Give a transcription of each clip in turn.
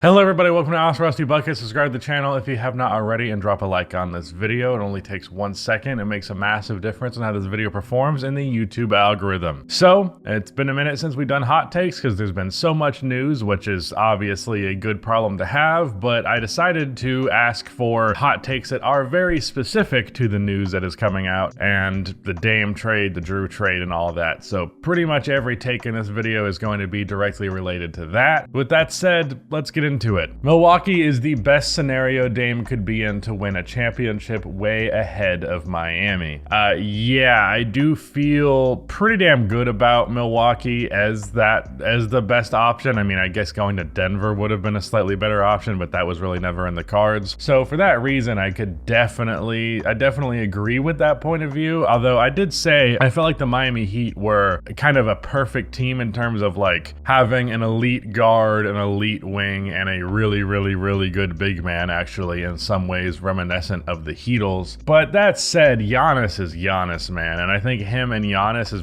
Hello everybody, welcome to Awesome Rusty Bucket. Subscribe to the channel if you have not already and drop a like on this video. It only takes 1 second. It makes a massive difference in how this video performs in the YouTube algorithm. So, it's been a minute since we've done hot takes because there's been so much news, which is obviously a good problem to have, but I decided to ask for hot takes that are very specific to the news that is coming out and the Dame trade, the Jrue trade, and all of that. So pretty much every take in this video is going to be directly related to that. With that said, let's get into it. Milwaukee is the best scenario Dame could be in to win a championship, way ahead of Miami. Yeah, I do feel pretty damn good about Milwaukee as the best option. I mean, I guess going to Denver would have been a slightly better option, but that was really never in the cards. So for that reason, I definitely agree with that point of view. Although I did say I felt like the Miami Heat were kind of a perfect team in terms of like having an elite guard, an elite wing, and a really good big man, actually in some ways reminiscent of the Heatles. But that said, Giannis is Giannis, man, and I think him and Giannis is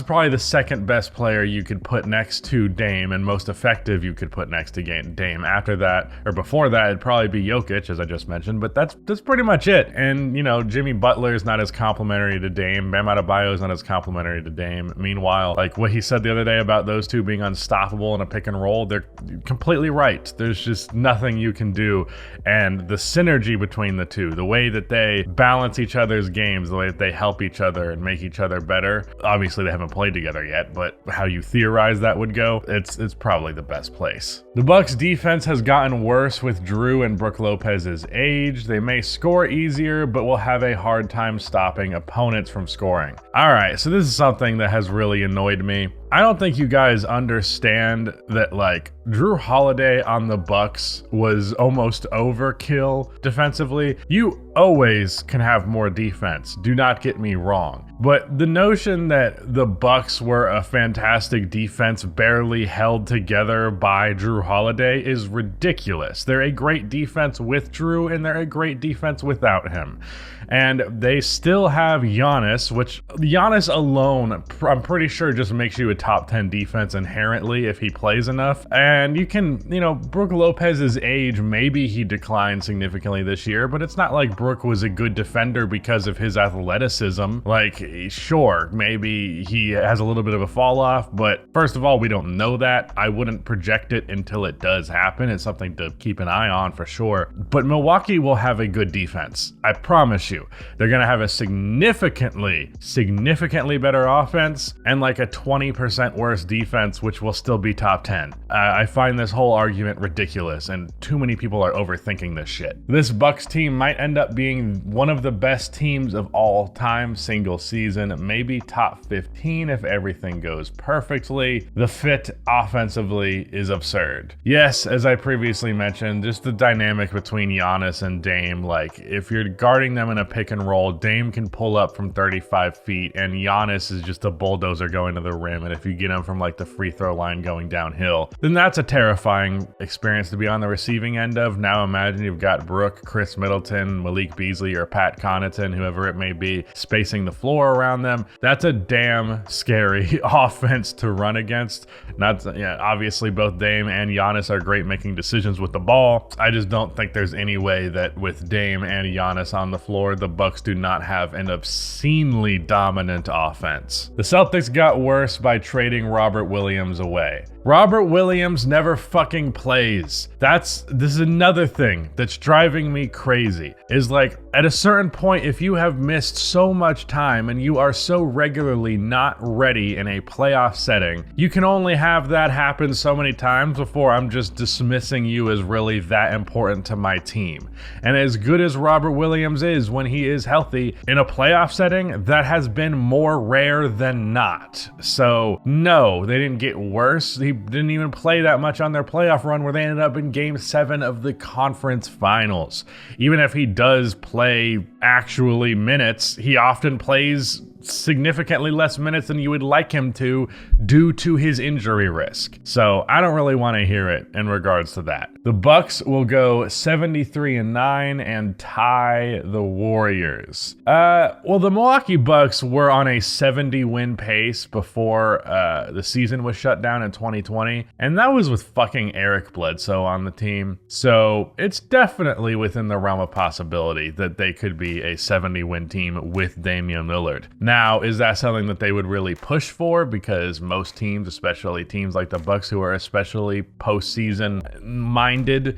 probably the second best player you could put next to Dame and most effective you could put next to Dame. After that, or before that, it'd probably be Jokic, as I just mentioned, but that's pretty much it. And you know, Jimmy Butler is not as complimentary to Dame. Bam Adebayo is not as complimentary to Dame. Meanwhile, like what he said the other day about those two being unstoppable in a pick and roll, they're completely right. There's just nothing you can do. And the synergy between the two, the way that they balance each other's games, the way that they help each other and make each other better. Obviously they haven't played together yet, but how you theorize that would go, it's probably the best place. The Bucks defense has gotten worse with Jrue and Brook Lopez's age. They may score easier, but will have a hard time stopping opponents from scoring. All right, so this is something that has really annoyed me. I don't think you guys understand that, like, Jrue Holiday on the Bucks was almost overkill defensively. You always can have more defense, do not get me wrong. But the notion that the Bucks were a fantastic defense barely held together by Jrue Holiday is ridiculous. They're a great defense with Jrue, and they're a great defense without him. And they still have Giannis, which Giannis alone, I'm pretty sure, just makes you a top 10 defense inherently if he plays enough. And you can, you know, Brook Lopez's age, maybe he declined significantly this year, but it's not like Brook was a good defender because of his athleticism. Like, sure, maybe he has a little bit of a fall off, but first of all, we don't know that. I wouldn't project it until it does happen. It's something to keep an eye on for sure. But Milwaukee will have a good defense. I promise you. They're going to have a significantly better offense and like a 20% worse defense, which will still be top 10. I find this whole argument ridiculous, and too many people are overthinking this shit. This Bucks team might end up being one of the best teams of all time, single season, maybe top 15 if everything goes perfectly. The fit offensively is absurd. Yes, as I previously mentioned, just the dynamic between Giannis and Dame, like if you're guarding them in a pick and roll, Dame can pull up from 35 feet and Giannis is just a bulldozer going to the rim, and if you get him from like the free throw line going downhill, then that's a terrifying experience to be on the receiving end of. Now imagine you've got Brook, Chris Middleton, Malik Beasley, or Pat Connaughton, whoever it may be, spacing the floor around them. That's a damn scary offense to run against. Obviously both Dame and Giannis are great making decisions with the ball. I just don't think there's any way that with Dame and Giannis on the floor, the Bucks do not have an obscenely dominant offense. The Celtics got worse by trading Robert Williams away. Robert Williams never fucking plays. This is another thing that's driving me crazy, is like at a certain point, if you have missed so much time and you are so regularly not ready in a playoff setting, you can only have that happen so many times before I'm just dismissing you as really that important to my team. And as good as Robert Williams is when he is healthy in a playoff setting, that has been more rare than not. So no, they didn't get worse. He didn't even play that much on their playoff run where they ended up in Game 7 of the conference finals. Even if he does play actually minutes, he often plays significantly less minutes than you would like him to due to his injury risk. So I don't really want to hear it in regards to that. The Bucks will go 73-9 and tie the Warriors. Well, the Milwaukee Bucks were on a 70 win pace before the season was shut down in 2020. 2020, and that was with fucking Eric Bledsoe on the team. So it's definitely within the realm of possibility that they could be a 70-win team with Damian Lillard. Now, is that something that they would really push for? Because most teams, especially teams like the Bucks who are especially postseason minded,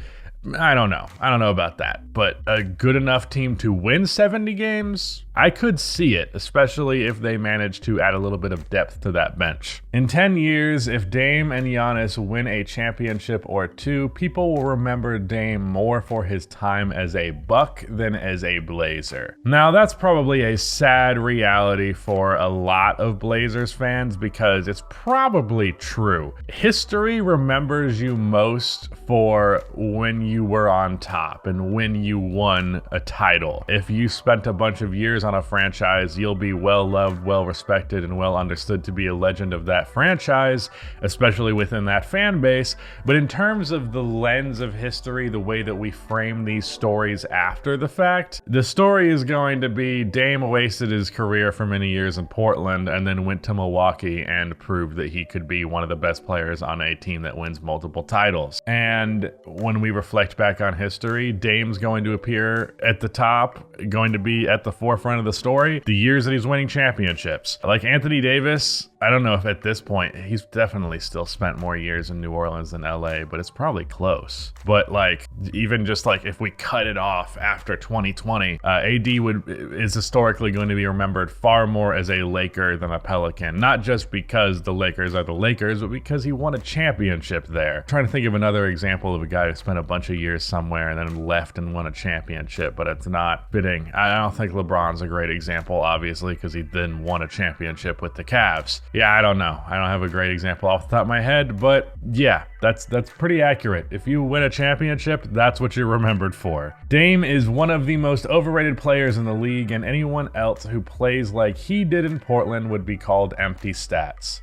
I don't know. I don't know about that. But a good enough team to win 70 games? I could see it, especially if they manage to add a little bit of depth to that bench. In 10 years, if Dame and Giannis win a championship or two, people will remember Dame more for his time as a Buck than as a Blazer. Now, that's probably a sad reality for a lot of Blazers fans because it's probably true. History remembers you most for when you were on top and when you won a title. If you spent a bunch of years on a franchise, you'll be well loved, well respected, and well understood to be a legend of that franchise, especially within that fan base. But in terms of the lens of history, the way that we frame these stories after the fact, the story is going to be Dame wasted his career for many years in Portland and then went to Milwaukee and proved that he could be one of the best players on a team that wins multiple titles. And when we reflect back on history, Dame's going to appear at the top, going to be at the forefront of the story the years that he's winning championships. Like Anthony Davis, I don't know if at this point, he's definitely still spent more years in New Orleans than LA, but it's probably close. But like, even just like if we cut it off after 2020, AD is historically going to be remembered far more as a Laker than a Pelican. Not just because the Lakers are the Lakers, but because he won a championship there. I'm trying to think of another example of a guy who spent a bunch of years somewhere and then left and won a championship, but it's not fitting. I don't think LeBron's a great example, obviously, because he then won a championship with the Cavs. Yeah, I don't know. I don't have a great example off the top of my head, but yeah, that's pretty accurate. If you win a championship, that's what you're remembered for. Dame is one of the most overrated players in the league, and anyone else who plays like he did in Portland would be called empty stats.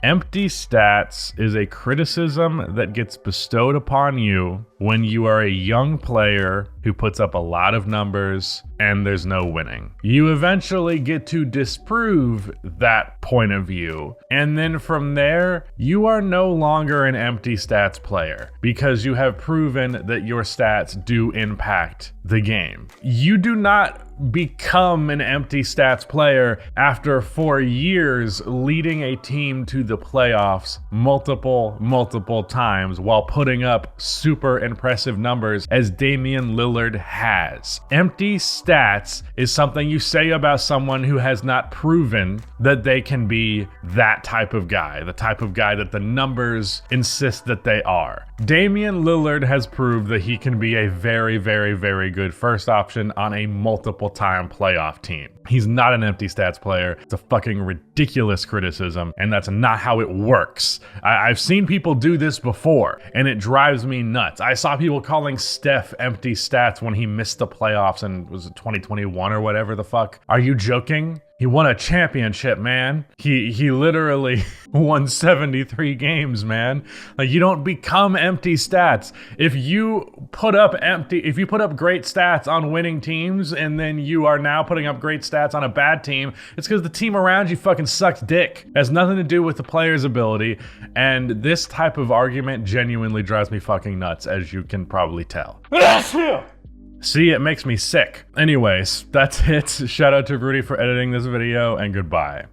Empty stats is a criticism that gets bestowed upon you when you are a young player who puts up a lot of numbers and there's no winning. You eventually get to disprove that point of view, and then from there, you are no longer an empty stats player because you have proven that your stats do impact the game. You do not become an empty stats player after 4 years leading a team to the playoffs multiple times while putting up super impressive numbers as Damian Lillard has. Empty stats is something you say about someone who has not proven that they can be that type of guy, the type of guy that the numbers insist that they are. Damian Lillard has proved that he can be a very, very, very good first option on a multiple-time playoff team. He's not an empty stats player. It's a fucking ridiculous criticism, and that's not how it works. I've seen people do this before, and it drives me nuts. I saw people calling Steph empty stats when he missed the playoffs in, was it 2021 or whatever the fuck? Are you joking? He won a championship, man. He literally won 73 games, man. Like, you don't become empty stats. If you put up great stats on winning teams and then you are now putting up great stats on a bad team, it's because the team around you fucking sucked dick. It has nothing to do with the player's ability. And this type of argument genuinely drives me fucking nuts, as you can probably tell. See, it makes me sick. Anyways, that's it. Shout out to Rudy for editing this video, and goodbye.